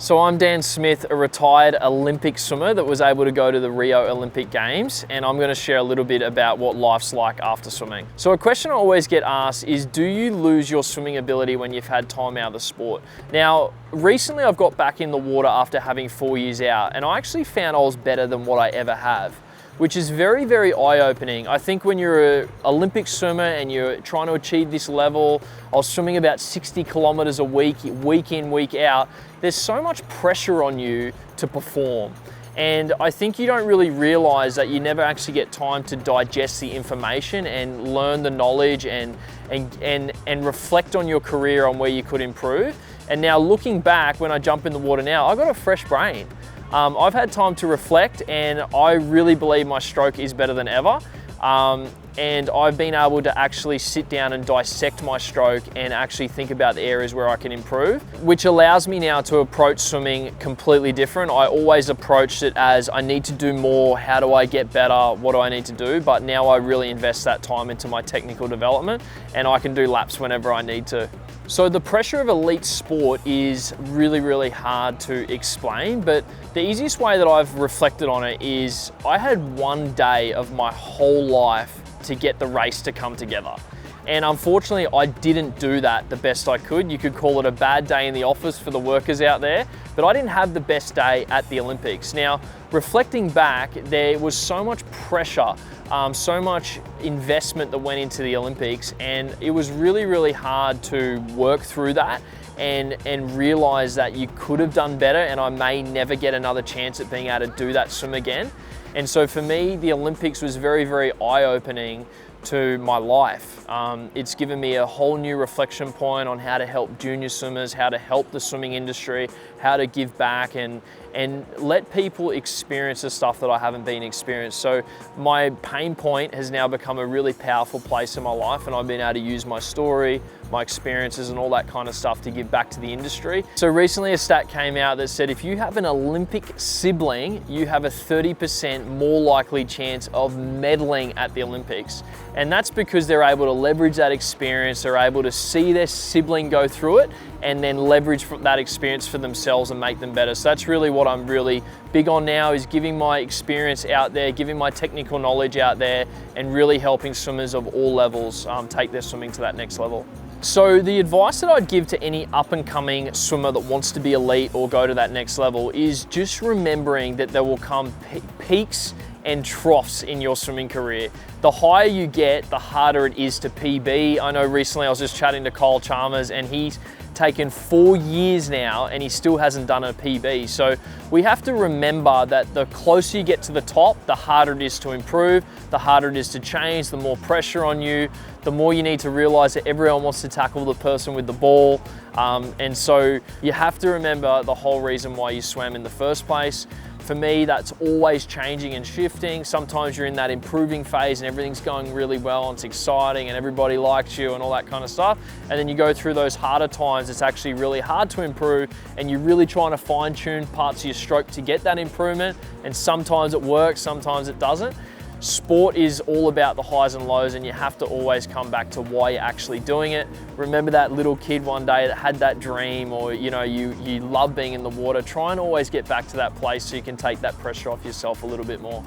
So I'm Dan Smith, a retired Olympic swimmer that was able to go to the Rio Olympic Games, and I'm going to share a little bit about what life's like after swimming. So a question I always get asked is, do you lose your swimming ability when you've had time out of the sport? Now, recently I've got back in the water after having 4 years out, and I actually found I was better than what I ever have, which is very, very eye-opening. I think when you're an Olympic swimmer and you're trying to achieve this level, I was swimming about 60 kilometers a week, week in, week out, there's so much pressure on you to perform. And I think you don't really realize that you never actually get time to digest the information and learn the knowledge and reflect on your career on where you could improve. And now looking back, when I jump in the water now, I've got a fresh brain. I've had time to reflect, and I really believe my stroke is better than ever. And I've been able to actually sit down and dissect my stroke and actually think about the areas where I can improve, which allows me now to approach swimming completely different. I always approached it as, I need to do more, how do I get better, what do I need to do? But now I really invest that time into my technical development, and I can do laps whenever I need to. So the pressure of elite sport is really, really hard to explain, but the easiest way that I've reflected on it is I had one day of my whole life to get the race to come together. And unfortunately, I didn't do that the best I could. You could call it a bad day in the office for the workers out there, but I didn't have the best day at the Olympics. Now, reflecting back, there was so much pressure, so much investment that went into the Olympics, and it was really, really hard to work through that and realize that you could have done better, and I may never get another chance at being able to do that swim again. And so for me, the Olympics was very, very eye-opening to my life. It's given me a whole new reflection point on how to help junior swimmers, how to help the swimming industry, how to give back and let people experience the stuff that I haven't been experienced. So my pain point has now become a really powerful place in my life, and I've been able to use my story, my experiences and all that kind of stuff to give back to the industry. So recently a stat came out that said if you have an Olympic sibling, you have a 30% more likely chance of medaling at the Olympics. And that's because they're able to leverage that experience, they're able to see their sibling go through it and then leverage that experience for themselves and make them better. So that's really what I'm really big on now, is giving my experience out there, giving my technical knowledge out there, and really helping swimmers of all levels take their swimming to that next level. So the advice that I'd give to any up and coming swimmer that wants to be elite or go to that next level is just remembering that there will come peaks and troughs in your swimming career. The higher you get, the harder it is to PB. I know recently I was just chatting to Kyle Chalmers, and he's taken 4 years now and he still hasn't done a PB. So we have to remember that the closer you get to the top, the harder it is to improve, the harder it is to change, the more pressure on you, the more you need to realize that everyone wants to tackle the person with the ball. And so you have to remember the whole reason why you swam in the first place. For me, that's always changing and shifting. Sometimes you're in that improving phase and everything's going really well and it's exciting and everybody likes you and all that kind of stuff. And then you go through those harder times, it's actually really hard to improve, and you're really trying to fine tune parts of your stroke to get that improvement. And sometimes it works, sometimes it doesn't. Sport is all about the highs and lows, and you have to always come back to why you're actually doing it. Remember that little kid one day that had that dream, or you love being in the water. Try and always get back to that place so you can take that pressure off yourself a little bit more.